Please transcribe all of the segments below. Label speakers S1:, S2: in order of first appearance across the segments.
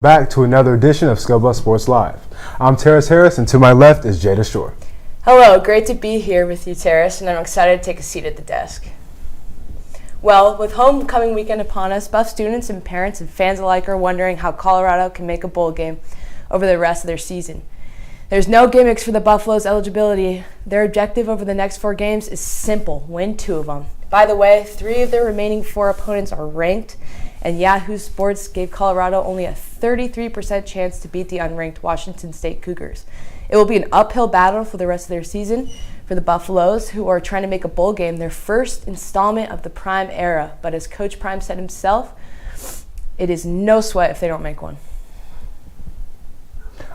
S1: Back to another edition of Scuba Sports Live. I'm Terris Harris, and to my left is Jada Shore.
S2: Hello, great to be here with you, Terris, and I'm excited to take a seat at the desk. Well, with homecoming weekend upon us, Buff students and parents and fans alike are wondering how Colorado can make a bowl game over the rest of their season. There's no gimmicks for the Buffaloes' eligibility. Their objective over the next 4 games is simple: win 2 of them. By the way, 3 of their remaining 4 opponents are ranked, and Yahoo Sports gave Colorado only a 33% chance to beat the unranked Washington State Cougars. It will be an uphill battle for the rest of their season for the Buffaloes, who are trying to make a bowl game their first installment of the Prime era. But as Coach Prime said himself, it is no sweat if they don't make one.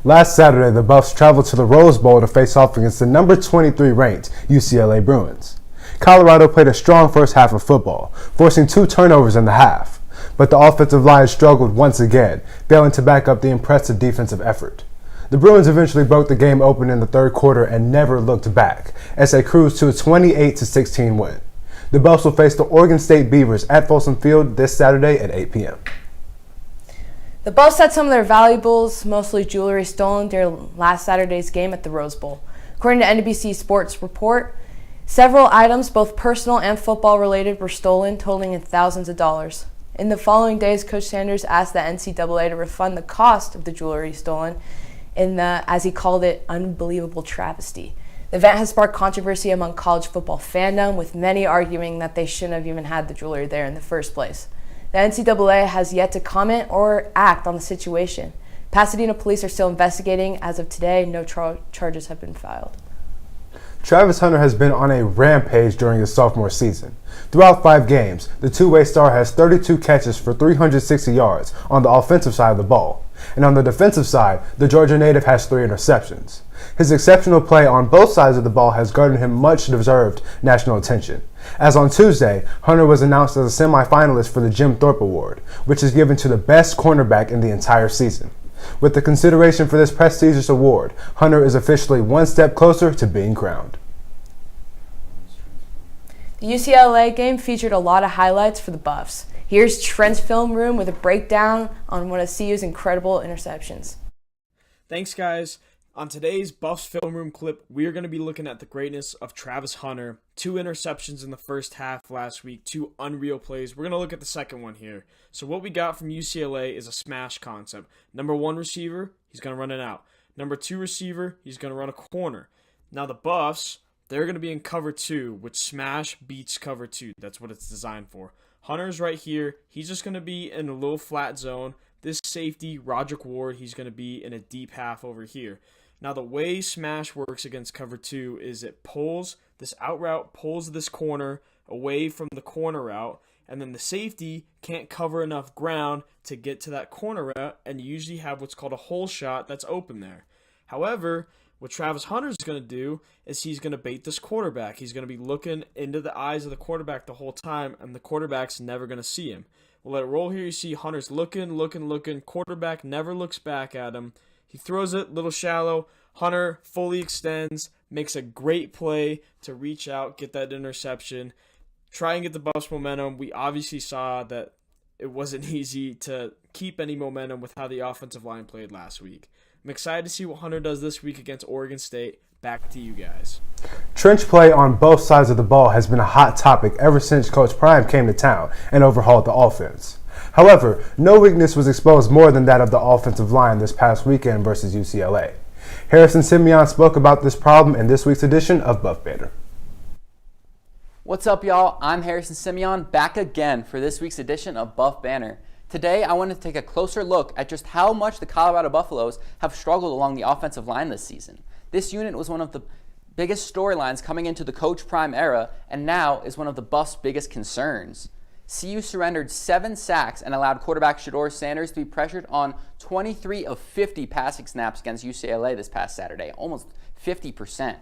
S1: Last Saturday, the Buffs traveled to the Rose Bowl to face off against the number 23 ranked UCLA Bruins. Colorado played a strong first half of football, forcing 2 turnovers in the half. But the offensive line struggled once again, failing to back up the impressive defensive effort. The Bruins eventually broke the game open in the third quarter and never looked back, as they cruised to a 28-16 win. The Buffs will face the Oregon State Beavers at Folsom Field this Saturday at 8 p.m.
S2: The Buffs had some of their valuables, mostly jewelry, stolen during last Saturday's game at the Rose Bowl. According to NBC Sports report, several items, both personal and football related, were stolen, totaling in thousands of dollars. In the following days, Coach Sanders asked the NCAA to refund the cost of the jewelry stolen in the, as he called it, unbelievable travesty. The event has sparked controversy among college football fandom, with many arguing that they shouldn't have even had the jewelry there in the first place. The NCAA has yet to comment or act on the situation. Pasadena police are still investigating. As of today, no charges have been filed.
S1: Travis Hunter has been on a rampage during his sophomore season. Throughout 5 games, the two-way star has 32 catches for 360 yards on the offensive side of the ball. And on the defensive side, the Georgia native has 3 interceptions. His exceptional play on both sides of the ball has garnered him much-deserved national attention. As on Tuesday, Hunter was announced as a semifinalist for the Jim Thorpe Award, which is given to the best cornerback in the entire season. With the consideration for this prestigious award, Hunter is officially one step closer to being crowned.
S2: The UCLA game featured a lot of highlights for the Buffs. Here's Trent's film room with a breakdown on one of CU's incredible interceptions.
S3: Thanks, guys. On today's Buffs film room clip, we are going to be looking at the greatness of Travis Hunter. 2 interceptions in the first half last week, 2 unreal plays. We're going to look at the second one here. So what we got from UCLA is a smash concept. Number 1 receiver, he's going to run it out. Number 2 receiver, he's going to run a corner. Now the Buffs, they're going to be in cover 2, which smash beats cover 2. That's what it's designed for. Hunter's right here. He's just going to be in a little flat zone. This safety, Roderick Ward, he's going to be in a deep half over here. Now, the way smash works against cover 2 is it pulls this out route, pulls this corner away from the corner route, and then the safety can't cover enough ground to get to that corner route, and you usually have what's called a hole shot that's open there. However, what Travis Hunter's going to do is he's going to bait this quarterback. He's going to be looking into the eyes of the quarterback the whole time, and the quarterback's never going to see him. We'll let it roll here. You see Hunter's looking. Quarterback never looks back at him. He throws it a little shallow. Hunter fully extends, makes a great play to reach out, get that interception, try and get the Buffs momentum. We obviously saw that it wasn't easy to keep any momentum with how the offensive line played last week. I'm excited to see what Hunter does this week against Oregon State. Back to you guys.
S1: Trench play on both sides of the ball has been a hot topic ever since Coach Prime came to town and overhauled the offense. However, no weakness was exposed more than that of the offensive line this past weekend versus UCLA. Harris and Simeon spoke about this problem in this week's edition of Buff Banner.
S4: What's up, y'all? I'm Harris and Simeon, back again for this week's edition of Buff Banner. Today, I wanted to take a closer look at just how much the Colorado Buffaloes have struggled along the offensive line this season. This unit was one of the biggest storylines coming into the Coach Prime era, and now is one of the Buffs' biggest concerns. CU surrendered 7 sacks and allowed quarterback Shedeur Sanders to be pressured on 23 of 50 passing snaps against UCLA this past Saturday, almost 50%.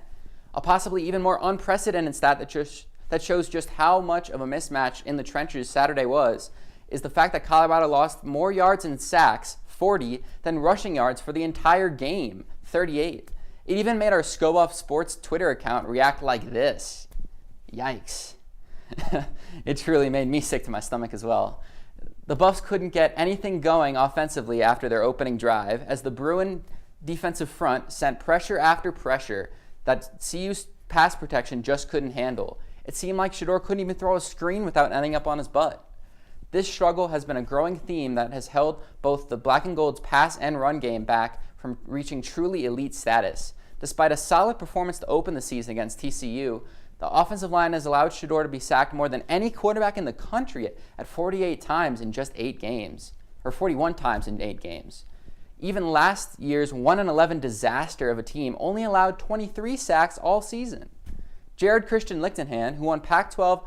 S4: A possibly even more unprecedented stat that shows just how much of a mismatch in the trenches Saturday was is the fact that Colorado lost more yards in sacks, 40, than rushing yards for the entire game, 38. It even made our Scobuff Sports Twitter account react like this. Yikes. It truly made me sick to my stomach as well. The Buffs couldn't get anything going offensively after their opening drive as the Bruin defensive front sent pressure after pressure that CU's pass protection just couldn't handle. It seemed like Shedeur couldn't even throw a screen without ending up on his butt. This struggle has been a growing theme that has held both the Black and Gold's pass and run game back from reaching truly elite status. Despite a solid performance to open the season against TCU, the offensive line has allowed Shedeur to be sacked more than any quarterback in the country at 48 times in just 8 games, or 41 times in 8 games. Even last year's 1-11 disaster of a team only allowed 23 sacks all season. Jared Christian Lichtenhan, who won Pac-12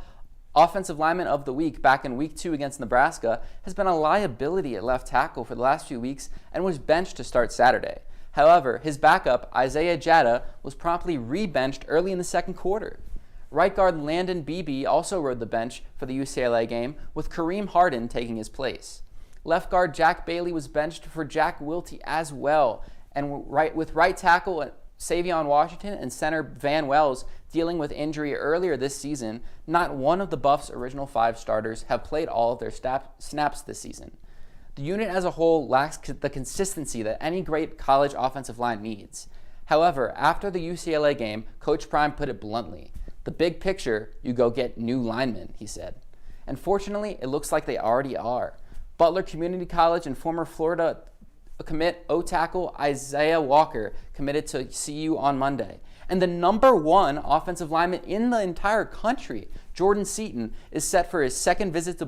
S4: Offensive Lineman of the Week back in Week 2 against Nebraska, has been a liability at left tackle for the last few weeks and was benched to start Saturday. However, his backup, Isaiah Jada, was promptly re-benched early in the second quarter. Right guard Landon Beebe also rode the bench for the UCLA game, with Kareem Harden taking his place. Left guard Jack Bailey was benched for Jack Wiltie as well, and with right tackle Savion Washington and center Van Wells dealing with injury earlier this season, not one of the Buffs' original 5 starters have played all of their snaps this season. The unit as a whole lacks the consistency that any great college offensive line needs. However, after the UCLA game, Coach Prime put it bluntly. The big picture, you go get new linemen, he said. And fortunately, it looks like they already are. Butler Community College and former Florida commit O-tackle Isaiah Walker committed to CU on Monday. And the number 1 offensive lineman in the entire country, Jordan Seaton, is set for his second visit to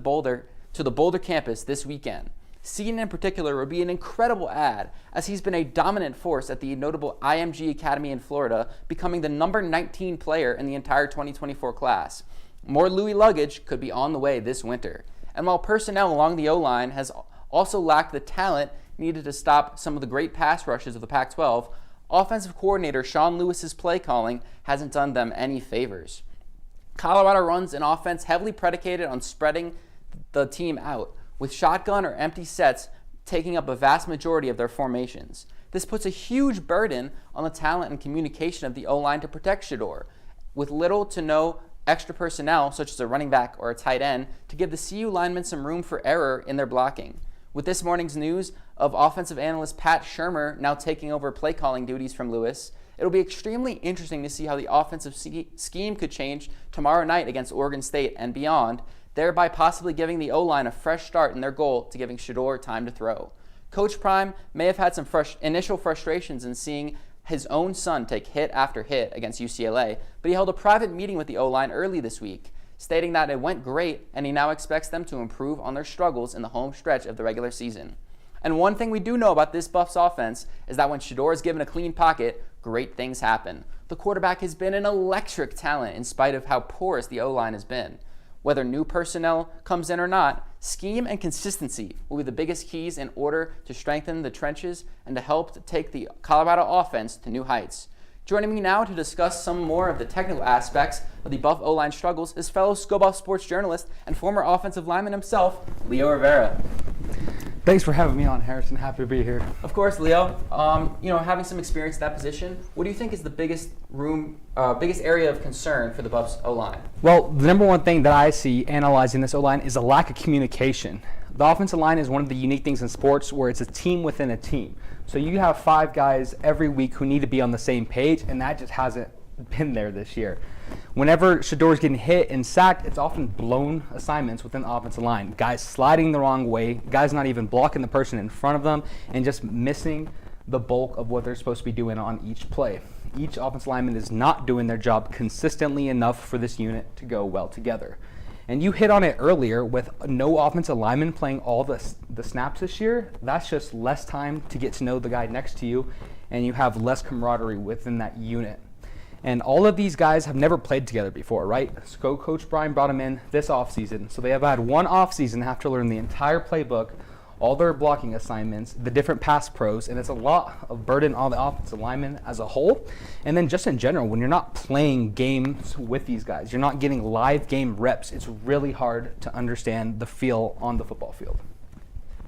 S4: the Boulder campus this weekend. Seaton in particular would be an incredible add, as he's been a dominant force at the notable IMG Academy in Florida, becoming the number 19 player in the entire 2024 class. More Louis luggage could be on the way this winter. And while personnel along the O-line has also lacked the talent needed to stop some of the great pass rushes of the Pac-12, offensive coordinator Sean Lewis's play calling hasn't done them any favors. Colorado runs an offense heavily predicated on spreading the team out, with shotgun or empty sets taking up a vast majority of their formations. This puts a huge burden on the talent and communication of the O-line to protect Shedeur, with little to no extra personnel, such as a running back or a tight end, to give the CU linemen some room for error in their blocking. With this morning's news of offensive analyst Pat Shurmur now taking over play calling duties from Lewis, it'll be extremely interesting to see how the offensive scheme could change tomorrow night against Oregon State and beyond, thereby possibly giving the O-line a fresh start in their goal to giving Shedeur time to throw. Coach Prime may have had some initial frustrations in seeing his own son take hit after hit against UCLA, but he held a private meeting with the O-line early this week, stating that it went great and he now expects them to improve on their struggles in the home stretch of the regular season. And one thing we do know about this Buffs offense is that when Shedeur is given a clean pocket, great things happen. The quarterback has been an electric talent in spite of how porous the O-line has been. Whether new personnel comes in or not, scheme and consistency will be the biggest keys in order to strengthen the trenches and to help to take the Colorado offense to new heights. Joining me now to discuss some more of the technical aspects of the Buff O-line struggles is fellow ScoBuff sports journalist and former offensive lineman himself, Leo Rivera.
S5: Thanks for having me on, Harrison. Happy to be here.
S4: Of course, Leo. Having some experience at that position, what do you think is the biggest area of concern for the Buffs O-line?
S5: Well, the number one thing that I see analyzing this O-line is a lack of communication. The offensive line is one of the unique things in sports where it's a team within a team. So you have 5 guys every week who need to be on the same page, and that just hasn't been there this year. Whenever Shedeur's getting hit and sacked, it's often blown assignments within the offensive line. Guys sliding the wrong way, guys not even blocking the person in front of them, and just missing the bulk of what they're supposed to be doing on each play. Each offensive lineman is not doing their job consistently enough for this unit to go well together. And you hit on it earlier with no offensive lineman playing all the snaps this year. That's just less time to get to know the guy next to you, and you have less camaraderie within that unit. And all of these guys have never played together before, right? So Coach Brian brought them in this offseason. So they have had one offseason, have to learn the entire playbook, all their blocking assignments, the different pass pros, and it's a lot of burden on the offensive linemen as a whole. And then just in general, when you're not playing games with these guys, you're not getting live game reps, it's really hard to understand the feel on the football field.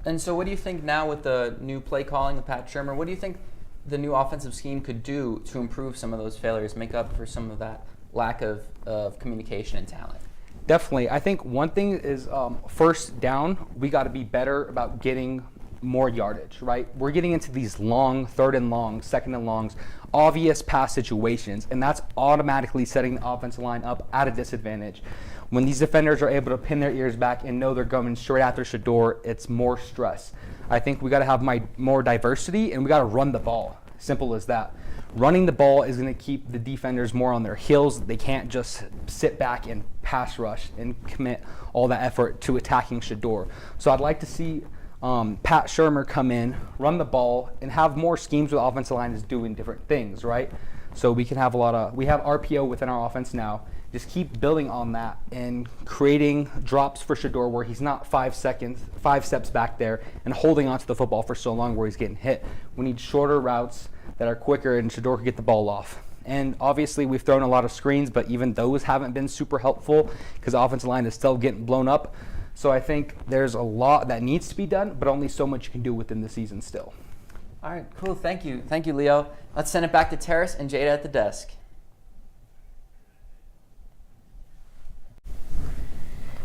S4: And so what do you think now with the new play calling of Pat Shurmur, what do you think the new offensive scheme could do to improve some of those failures, make up for some of that lack of communication and talent?
S5: Definitely. I think one thing is first down, we got to be better about getting more yardage, right? We're getting into these long, third and longs, second and longs, obvious pass situations, and that's automatically setting the offensive line up at a disadvantage. When these defenders are able to pin their ears back and know they're going straight after Shedeur, it's more stress. I think we got to have more diversity, and we got to run the ball. Simple as that. Running the ball is going to keep the defenders more on their heels. They can't just sit back and pass rush and commit all that effort to attacking Shedeur. So I'd like to see Pat Shurmur come in, run the ball, and have more schemes with offensive lines doing different things, right? So we can have we have RPO within our offense now. Just keep building on that and creating drops for Shedeur where he's not 5 steps back there and holding onto the football for so long where he's getting hit. We need shorter routes that are quicker and Shedeur can get the ball off. And obviously we've thrown a lot of screens, but even those haven't been super helpful because the offensive line is still getting blown up. So I think there's a lot that needs to be done, but only so much you can do within the season still.
S4: All right, cool. Thank you. Thank you, Leo. Let's send it back to Terris and Jada at the desk.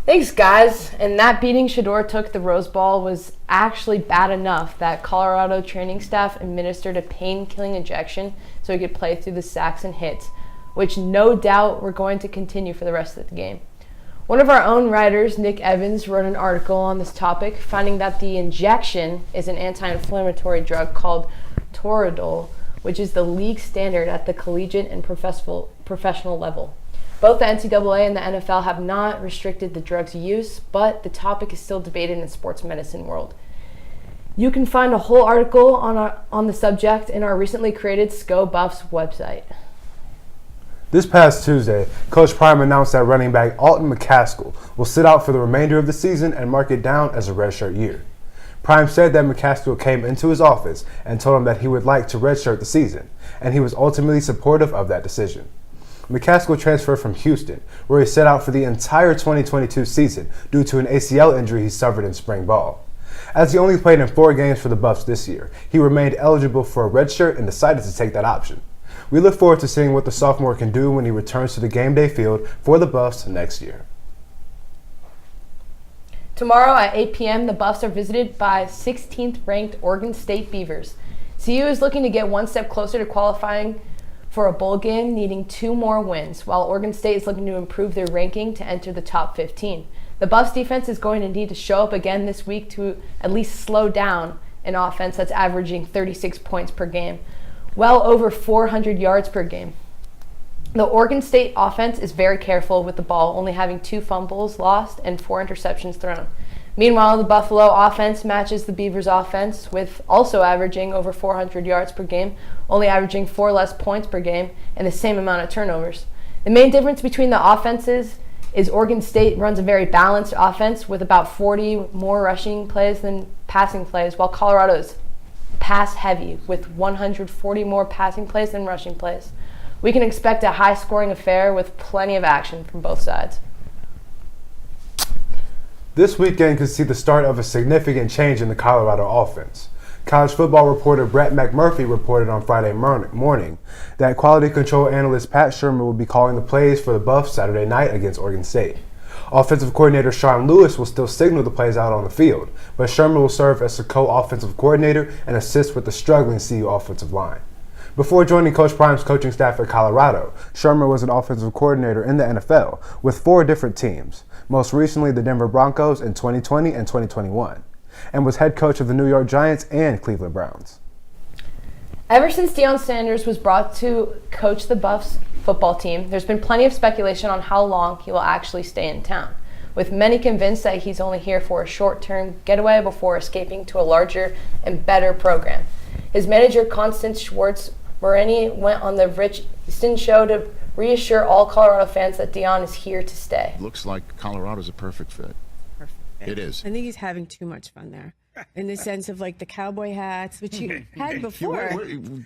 S2: Thanks, guys. And that beating Shedeur took the Rose Bowl was actually bad enough that Colorado training staff administered a pain-killing injection so he could play through the sacks and hits, which no doubt were going to continue for the rest of the game. One of our own writers, Nick Evans, wrote an article on this topic, finding that the injection is an anti-inflammatory drug called Toradol, which is the league standard at the collegiate and professional level. Both the NCAA and the NFL have not restricted the drug's use, but the topic is still debated in the sports medicine world. You can find a whole article on the subject in our recently created SCO Buffs website.
S1: This past Tuesday, Coach Prime announced that running back Alton McCaskill will sit out for the remainder of the season and mark it down as a redshirt year. Prime said that McCaskill came into his office and told him that he would like to redshirt the season, and he was ultimately supportive of that decision. McCaskill transferred from Houston, where he sat out for the entire 2022 season due to an ACL injury he suffered in spring ball. As he only played in 4 games for the Buffs this year, he remained eligible for a red shirt and decided to take that option. We look forward to seeing what the sophomore can do when he returns to the game day field for the Buffs next year.
S2: Tomorrow at 8 p.m., the Buffs are visited by 16th ranked Oregon State Beavers. CU is looking to get one step closer to qualifying for a bowl game, needing 2 more wins, while Oregon State is looking to improve their ranking to enter the top 15. The Buffs defense is going to need to show up again this week to at least slow down an offense that's averaging 36 points per game, well over 400 yards per game. The Oregon State offense is very careful with the ball, only having 2 fumbles lost and 4 interceptions thrown. Meanwhile, the Buffalo offense matches the Beavers offense with also averaging over 400 yards per game, only averaging 4 less points per game and the same amount of turnovers. The main difference between the offenses is Oregon State runs a very balanced offense with about 40 more rushing plays than passing plays, while Colorado is pass heavy with 140 more passing plays than rushing plays. We can expect a high-scoring affair with plenty of action from both sides.
S1: This weekend could see the start of a significant change in the Colorado offense. College football reporter Brett McMurphy reported on Friday morning that quality control analyst Pat Shurmur will be calling the plays for the Buffs Saturday night against Oregon State. Offensive coordinator Sean Lewis will still signal the plays out on the field, but Shurmur will serve as the co-offensive coordinator and assist with the struggling CU offensive line. Before joining Coach Prime's coaching staff at Colorado, Shurmur was an offensive coordinator in the NFL with 4 different teams, most recently the Denver Broncos in 2020 and 2021, and was head coach of the New York Giants and Cleveland Browns.
S2: Ever since Deion Sanders was brought to coach the Buffs football team, there's been plenty of speculation on how long he will actually stay in town, with many convinced that he's only here for a short-term getaway before escaping to a larger and better program. His manager, Constance Schwartz-Morini, went on the Rich Easton show to reassure all Colorado fans that Deion is here to stay.
S6: Looks like Colorado's a perfect fit.
S7: Perfect fit.
S6: It is.
S7: I think he's having too much fun there. In the sense of like the cowboy hats, which you had before.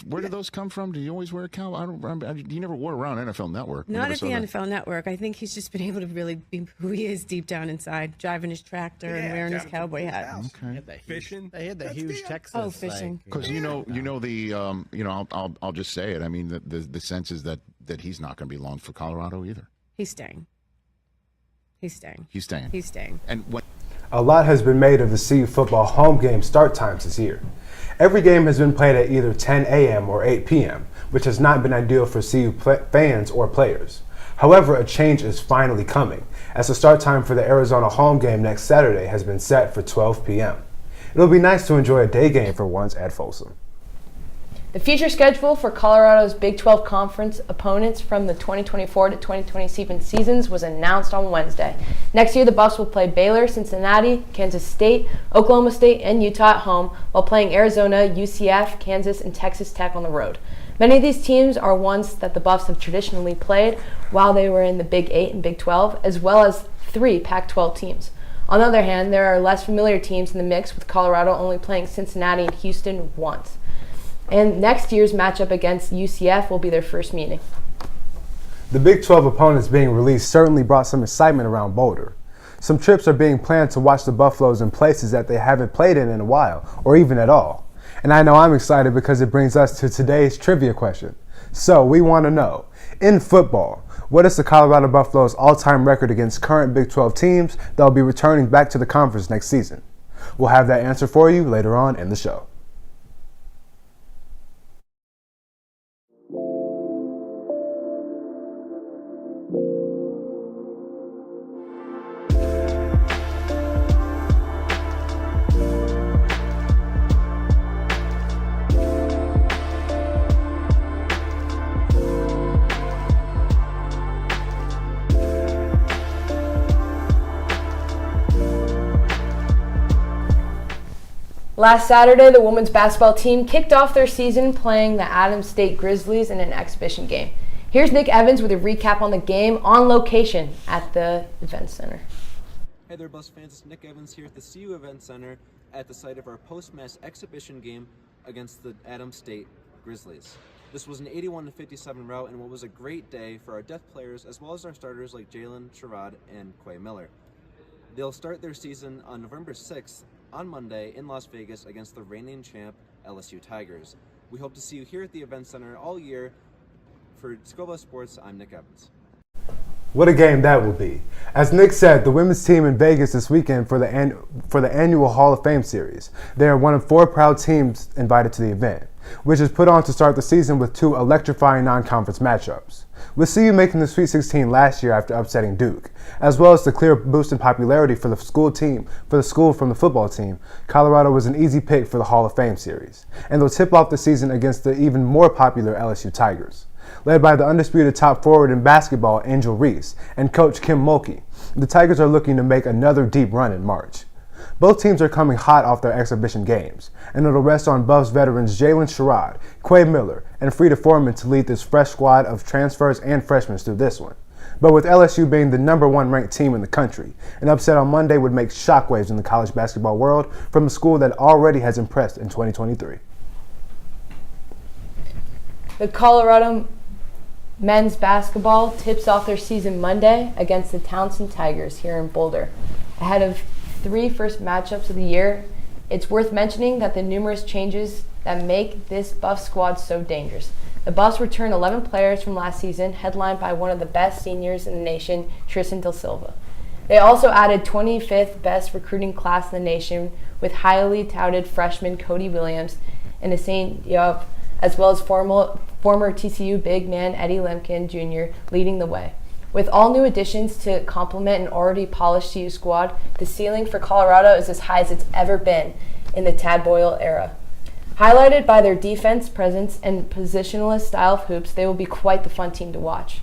S6: Where do those come from? Do you always wear a cowboy? I don't remember. You never wore around NFL Network.
S7: Not at the NFL Network. I think he's just been able to really be who he is deep down inside, driving his tractor and wearing his cowboy hat.
S6: Okay.
S8: Fishing. They had the huge Texas.
S7: Oh, fishing.
S6: Because I'll just say it. I mean, the sense is that he's not going to be long for Colorado either.
S7: He's staying. He's staying.
S6: He's staying.
S7: He's staying.
S6: And what?
S1: A lot has been made of the CU football home game start times this year. Every game has been played at either 10 a.m. or 8 p.m., which has not been ideal for CU fans or players. However, a change is finally coming, as the start time for the Arizona home game next Saturday has been set for 12 p.m. It'll be nice to enjoy a day game for once at Folsom.
S2: The future schedule for Colorado's Big 12 Conference opponents from the 2024 to 2027 seasons was announced on Wednesday. Next year, the Buffs will play Baylor, Cincinnati, Kansas State, Oklahoma State, and Utah at home, while playing Arizona, UCF, Kansas, and Texas Tech on the road. Many of these teams are ones that the Buffs have traditionally played while they were in the Big 8 and Big 12, as well as 3 Pac-12 teams. On the other hand, there are less familiar teams in the mix, with Colorado only playing Cincinnati and Houston once. And next year's matchup against UCF will be their first meeting.
S1: The Big 12 opponents being released certainly brought some excitement around Boulder. Some trips are being planned to watch the Buffaloes in places that they haven't played in a while, or even at all. And I know I'm excited because it brings us to today's trivia question. So we want to know, in football, what is the Colorado Buffaloes' all-time record against current Big 12 teams that will be returning back to the conference next season? We'll have that answer for you later on in the show.
S2: Last Saturday, the women's basketball team kicked off their season playing the Adams State Grizzlies in an exhibition game. Here's Nick Evans with a recap on the game on location at the Event Center.
S9: Hey there, Buffs fans. It's Nick Evans here at the CU Event Center at the site of our post-match exhibition game against the Adams State Grizzlies. This was an 81-57 rout and what was a great day for our depth players as well as our starters like Jalen Sherrod and Quay Miller. They'll start their season on November 6th on Monday in Las Vegas against the reigning champ LSU Tigers. We hope to see you here at the Event Center all year. For Scoba Sports, I'm Nick Evans.
S1: What a game that will be. As Nick said, the women's team in Vegas this weekend for the annual Hall of Fame series. They are one of 4 proud teams invited to the event, which is put on to start the season with 2 electrifying non-conference matchups. With CU making the Sweet 16 last year after upsetting Duke, as well as the clear boost in popularity for the school from the football team, Colorado was an easy pick for the Hall of Fame series, and they'll tip off the season against the even more popular LSU Tigers. Led by the undisputed top forward in basketball, Angel Reese, and coach Kim Mulkey, the Tigers are looking to make another deep run in March. Both teams are coming hot off their exhibition games, and it'll rest on Buffs veterans Jalen Sherrod, Quay Miller, and Frida Foreman to lead this fresh squad of transfers and freshmen through this one. But with LSU being the #1 ranked team in the country, an upset on Monday would make shockwaves in the college basketball world from a school that already has impressed in 2023.
S2: The Colorado men's basketball tips off their season Monday against the Townsend Tigers here in Boulder. Ahead of 3 first matchups of the year, it's worth mentioning that the numerous changes that make this Buff squad so dangerous. The Buffs returned 11 players from last season, headlined by one of the best seniors in the nation, Tristan Del Silva. They also added 25th best recruiting class in the nation with highly touted freshman Cody Williams and St. Yop, as well as former TCU big man Eddie Lemkin Jr. leading the way. With all new additions to complement an already polished CU squad, the ceiling for Colorado is as high as it's ever been in the Tad Boyle era. Highlighted by their defense, presence, and positionalist style of hoops, they will be quite the fun team to watch.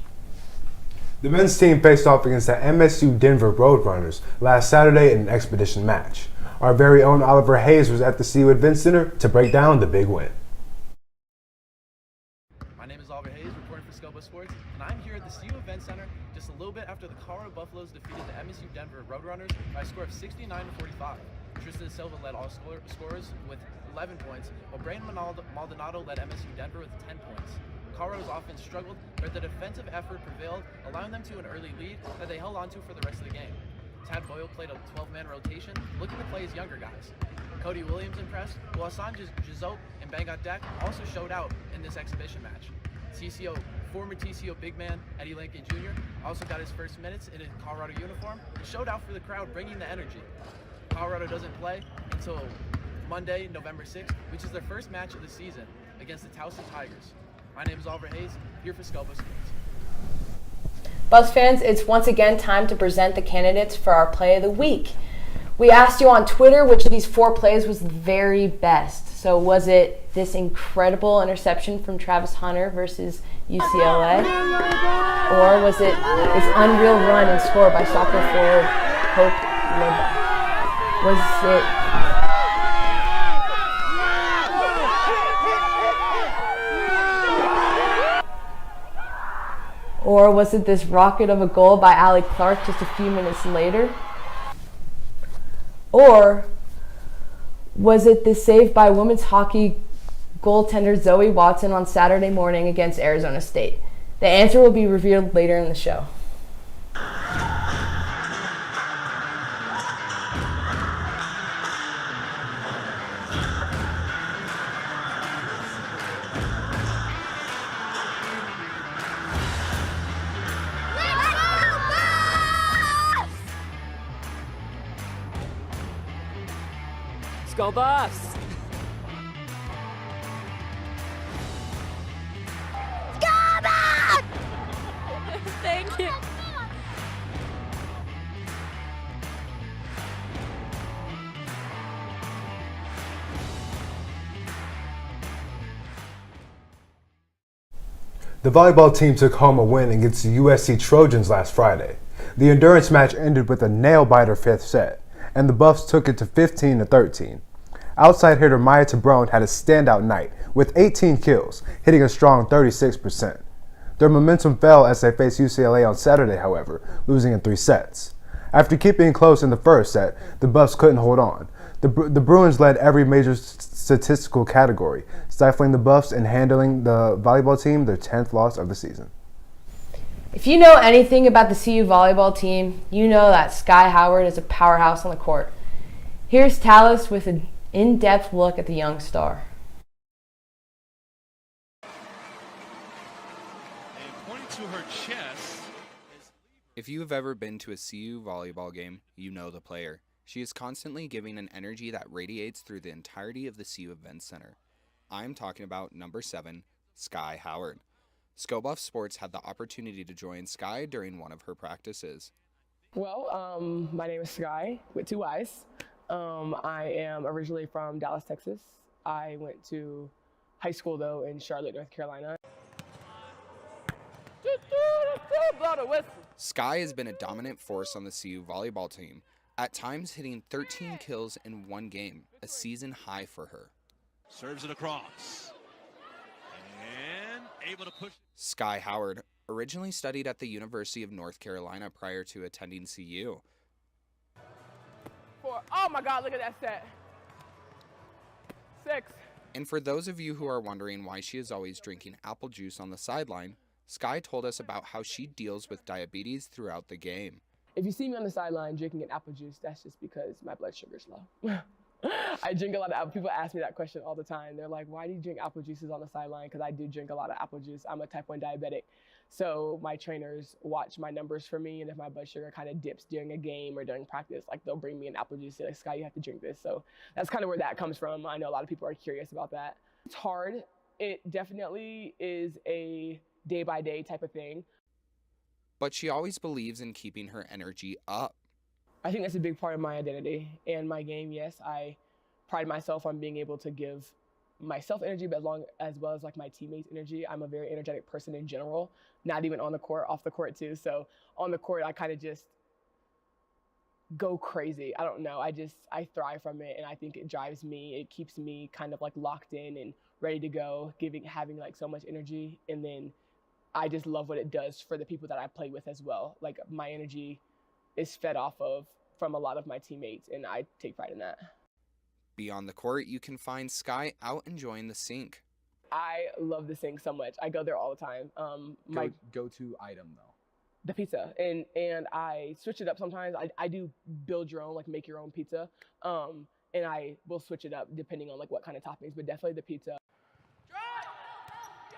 S1: The men's team faced off against the MSU Denver Roadrunners last Saturday in an expedition match. Our very own Oliver Hayes was at the CU Event Center to break down the big win.
S10: My name is Oliver Hayes, reporting for Scoba Sports, and I'm here at the CU Event Center just a little bit after the Colorado Buffaloes defeated the MSU Denver Roadrunners by a score of 69-45. Tristan Silva led all scorers with 11 points, while Brandon Maldonado led MSU Denver with 10 points. Colorado's offense struggled, but the defensive effort prevailed, allowing them to an early lead that they held on to for the rest of the game. Tad Boyle played a 12-man rotation, looking to play his younger guys. Cody Williams impressed, while Hassan Gisot and Bangat Dek also showed out in this exhibition match. TCO former TCO big man, Eddie Lincoln Jr., also got his first minutes in a Colorado uniform and showed out for the crowd, bringing the energy. Colorado doesn't play until Monday, November 6th, which is their first match of the season against the Towson Tigers. My name is Oliver Hayes, here for Schelba Sports.
S2: Buffs fans, it's once again time to present the candidates for our play of the week. We asked you on Twitter which of these 4 plays was the very best. So was it this incredible interception from Travis Hunter versus UCLA? Or was it this unreal run and score by soccer forward Hope Liba? Was it Or was it this rocket of a goal by Allie Clark just a few minutes later? Or was it this save by women's hockey goaltender Zoe Watson on Saturday morning against Arizona State? The answer will be revealed later in the show.
S11: Go Buffs! Go Buffs! Thank you.
S1: The volleyball team took home a win against the USC Trojans last Friday. The endurance match ended with a nail-biter 5th set, and the Buffs took it to 15-13. Outside hitter Maya Tabrone had a standout night with 18 kills, hitting a strong 36%. Their momentum fell as they faced UCLA on Saturday, however, losing in 3 sets. After keeping it close in the first set, the Buffs couldn't hold on. The Bruins led every major statistical category, stifling the Buffs and handling the volleyball team their 10th loss of the season.
S2: If you know anything about the CU volleyball team, you know that Sky Howard is a powerhouse on the court. Here's Talus with an in-depth look at the young star.
S12: And pointing to her chest.
S13: If you have ever been to a CU volleyball game, you know the player. She is constantly giving an energy that radiates through the entirety of the CU Event Center. I'm talking about number 7, Sky Howard. Scobuff Sports had the opportunity to join Sky during one of her practices.
S14: Well, my name is Sky with 2 Y's. I am originally from Dallas, Texas. I went to high school, though, in Charlotte, North Carolina.
S13: Sky has been a dominant force on the CU volleyball team, at times hitting 13 kills in one game, a season high for her.
S12: Serves it across. And able to push.
S13: Sky Howard originally studied at the University of North Carolina prior to attending CU.
S14: Oh my God, look at that set. 6.
S13: And for those of you who are wondering why she is always drinking apple juice on the sideline, Sky told us about how she deals with diabetes throughout the game.
S14: If you see me on the sideline drinking an apple juice, that's just because my blood sugar's low. I drink a lot of apple. People ask me that question all the time. They're like, why do you drink apple juices on the sideline? Because I do drink a lot of apple juice. I'm a type 1 diabetic. So my trainers watch my numbers for me, and if my blood sugar kind of dips during a game or during practice, like they'll bring me an apple juice. They're like, Sky, you have to drink this. So that's kind of where that comes from. I know a lot of people are curious about that. It's hard. It definitely is a day-by-day type of thing.
S13: But she always believes in keeping her energy up.
S14: I think that's a big part of my identity and my game. Yes, I pride myself on being able to give myself energy, but as well as like my teammates energy. I'm a very energetic person in general, not even on the court, off the court too. So on the court, I kind of just go crazy. I don't know. I thrive from it, and I think it drives me. It keeps me kind of like locked in and ready to go, having like so much energy. And then I just love what it does for the people that I play with as well. Like my energy is fed off of from a lot of my teammates, and I take pride in that.
S13: Beyond the court, you can find Sky out enjoying the sink.
S14: I love the sink so much. I go there all the time. My
S15: go-to item though.
S14: The pizza, and I switch it up sometimes. I do build your own, like make your own pizza, and I will switch it up depending on like what kind of toppings, but definitely the pizza.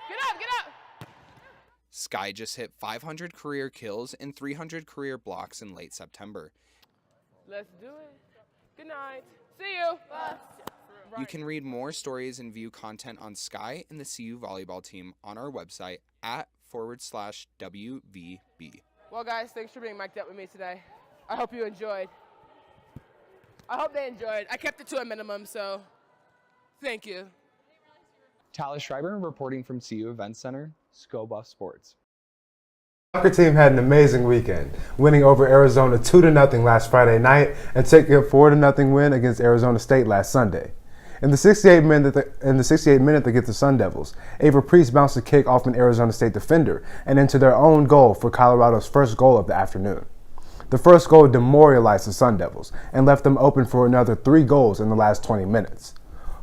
S14: Get up!
S13: Sky just hit 500 career kills and 300 career blocks in late September.
S14: Let's do it. Good night. See you. Bye.
S13: You can read more stories and view content on Sky and the CU volleyball team on our website @/WVB.
S14: Well, guys, thanks for being mic'd up with me today. I hope you enjoyed. I hope they enjoyed. I kept it to a minimum, so thank you.
S15: Talus Schrieber reporting from CU Events Center, Scobuff Sports.
S1: The soccer team had an amazing weekend, winning over Arizona 2-0 last Friday night and taking a 4-0 win against Arizona State last Sunday. In the 68th minute against the Sun Devils, Ava Priest bounced a kick off an Arizona State defender and into their own goal for Colorado's first goal of the afternoon. The first goal demoralized the Sun Devils and left them open for another 3 goals in the last 20 minutes.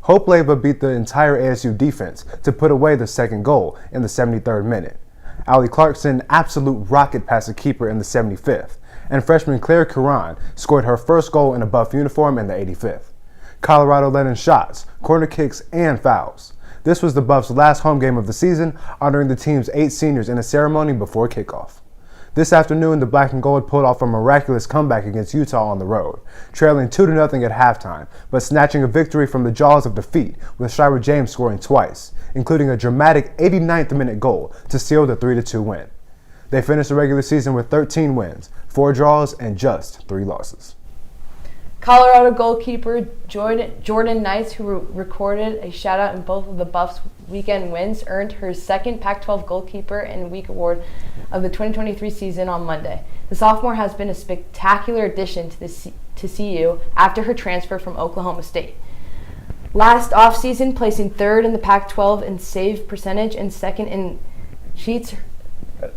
S1: Hope Leva beat the entire ASU defense to put away the second goal in the 73rd minute. Allie Clarkson absolute rocket past the keeper in the 75th, and freshman Claire Curran scored her first goal in a Buff uniform in the 85th. Colorado led in shots, corner kicks, and fouls. This was the Buffs' last home game of the season, honoring the team's 8 seniors in a ceremony before kickoff. This afternoon, the Black and Gold pulled off a miraculous comeback against Utah on the road, trailing 2-0 at halftime, but snatching a victory from the jaws of defeat, with Schreiber James scoring twice, including a dramatic 89th minute goal to seal the 3-2 win. They finished the regular season with 13 wins, 4 draws, and just 3 losses.
S2: Colorado goalkeeper Jordan Knights, who recorded a shutout in both of the Buffs' weekend wins, earned her second Pac-12 Goalkeeper and Week award of the 2023 season on Monday. The sophomore has been a spectacular addition to CU after her transfer from Oklahoma State. Last offseason, placing 3rd in the Pac-12 in save percentage and 2nd in Sheets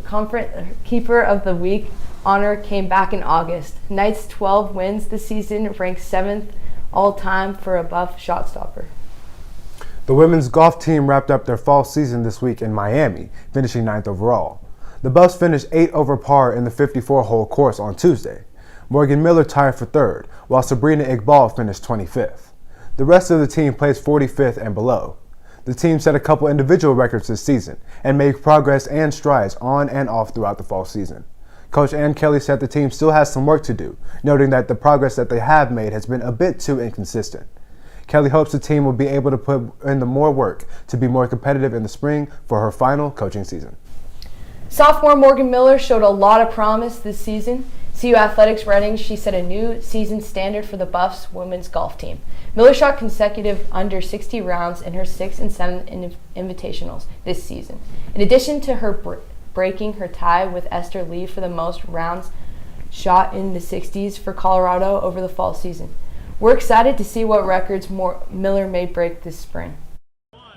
S2: Conference Keeper of the Week honor came back in August. Knights' 12 wins this season ranks 7th all-time for a Buff shot stopper.
S1: The women's golf team wrapped up their fall season this week in Miami, finishing 9th overall. The Buffs finished 8 over par in the 54-hole course on Tuesday. Morgan Miller tied for 3rd, while Sabrina Iqbal finished 25th. The rest of the team placed 45th and below. The team set a couple individual records this season and made progress and strides on and off throughout the fall season. Coach Ann Kelly said the team still has some work to do, noting that the progress that they have made has been a bit too inconsistent. Kelly hopes the team will be able to put in the more work to be more competitive in the spring for her final coaching season.
S2: Sophomore Morgan Miller showed a lot of promise this season. CU Athletics Reading, she set a new season standard for the Buffs women's golf team. Miller shot consecutive under 60 rounds in her 6th and 7th invitationals this season. In addition to her breaking her tie with Esther Lee for the most rounds shot in the 60s for Colorado over the fall season. We're excited to see what records Miller may break this spring.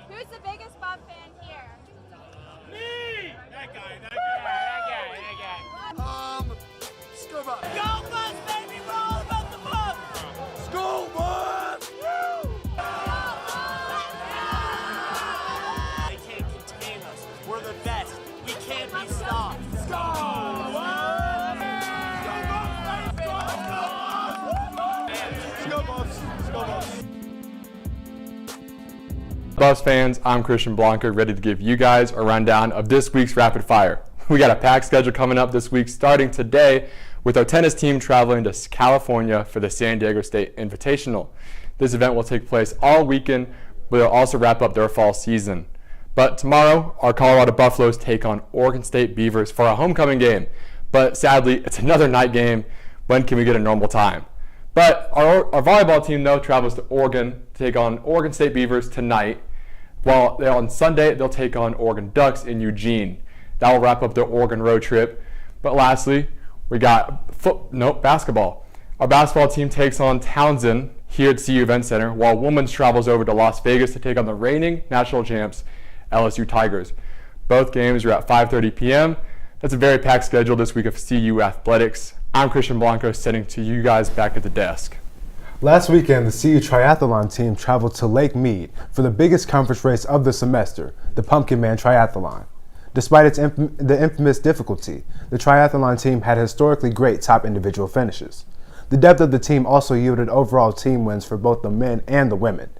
S11: Who's the biggest Buff fan here?
S12: Me! That guy.
S11: School Bus! Go Bus, baby! We're all about the Buff! School Bus!
S16: They can't contain us. We're the best. We can't be stopped.
S17: Buffs fans, I'm Christian Blanco, ready to give you guys a rundown of this week's Rapid Fire. We got a packed schedule coming up this week, starting today with our tennis team traveling to California for the San Diego State Invitational. This event will take place all weekend, but they'll also wrap up their fall season. But tomorrow, our Colorado Buffaloes take on Oregon State Beavers for a homecoming game. But sadly, it's another night game. When can we get a normal time? But our volleyball team, though, travels to Oregon to take on Oregon State Beavers tonight. While on Sunday, they'll take on Oregon Ducks in Eugene. That will wrap up their Oregon road trip. But lastly, we got basketball. Our basketball team takes on Townsend here at CU Event Center, while women's travels over to Las Vegas to take on the reigning national champs, LSU Tigers. Both games are at 5:30 p.m. That's a very packed schedule this week of CU Athletics. I'm Christian Blanco, sending to you guys back at the desk.
S1: Last weekend, the CU Triathlon team traveled to Lake Mead for the biggest conference race of the semester, the Pumpkin Man Triathlon. Despite the infamous difficulty, the triathlon team had historically great top individual finishes. The depth of the team also yielded overall team wins for both the men and the women.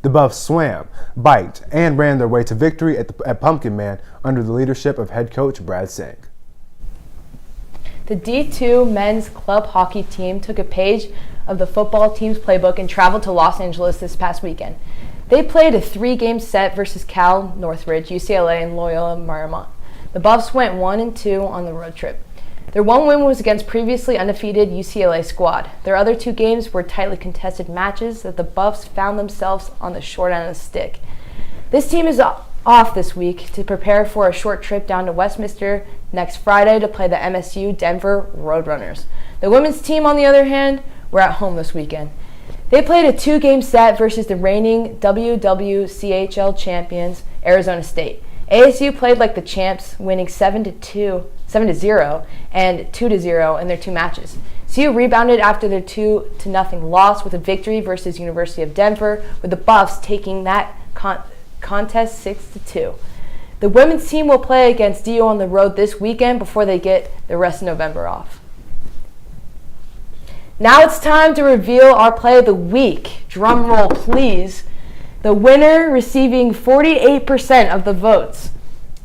S1: The Buffs swam, biked, and ran their way to victory at Pumpkin Man under the leadership of head coach Brad Singh.
S2: The D2 men's club hockey team took a page of the football team's playbook and traveled to Los Angeles this past weekend. They played a 3-game set versus Cal, Northridge, UCLA, and Loyola Marymount. The Buffs went 1-2 on the road trip. Their one win was against previously undefeated UCLA squad. Their other 2 games were tightly contested matches that the Buffs found themselves on the short end of the stick. This team is off this week to prepare for a short trip down to Westminster next Friday to play the MSU Denver Roadrunners. The women's team, on the other hand, were at home this weekend. They played a 2-game set versus the reigning WWCHL champions, Arizona State. ASU played like the champs, winning 7-0 and 2-0 in their 2 matches. CU rebounded after their 2-0 loss with a victory versus University of Denver, with the Buffs taking that contest 6-2. The women's team will play against DU on the road this weekend before they get the rest of November off. Now it's time to reveal our play of the week. Drum roll, please. The winner, receiving 48% of the votes,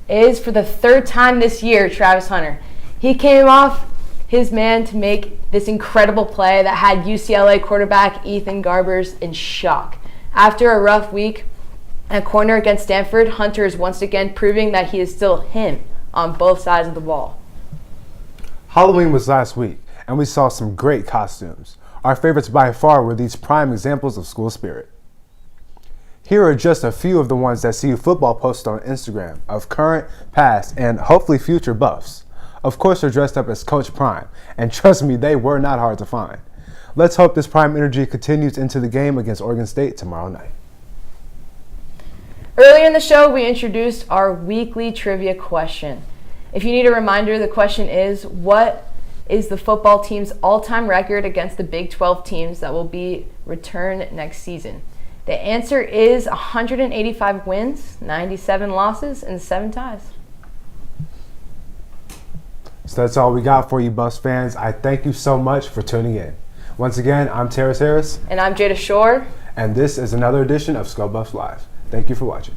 S2: is for the 3rd time this year, Travis Hunter. He came off his man to make this incredible play that had UCLA quarterback Ethan Garbers in shock. After a rough week at corner against Stanford, Hunter is once again proving that he is still him on both sides of the ball.
S1: Halloween was last week, and we saw some great costumes. Our favorites by far were these prime examples of school spirit. Here are just a few of the ones that CU Football posted on Instagram of current, past, and hopefully future Buffs. Of course, they're dressed up as Coach Prime, and trust me, they were not hard to find. Let's hope this Prime energy continues into the game against Oregon State tomorrow night.
S2: Earlier in the show, we introduced our weekly trivia question. If you need a reminder, the question is, what is the football team's all-time record against the Big 12 teams that will be returned next season? The answer is 185 wins, 97 losses, and 7 ties.
S1: So that's all we got for you, Buffs fans. I thank you so much for tuning in. Once again, I'm Terris.
S2: And I'm Jada Shore.
S1: And this is another edition of Skull Buffs Live. Thank you for watching.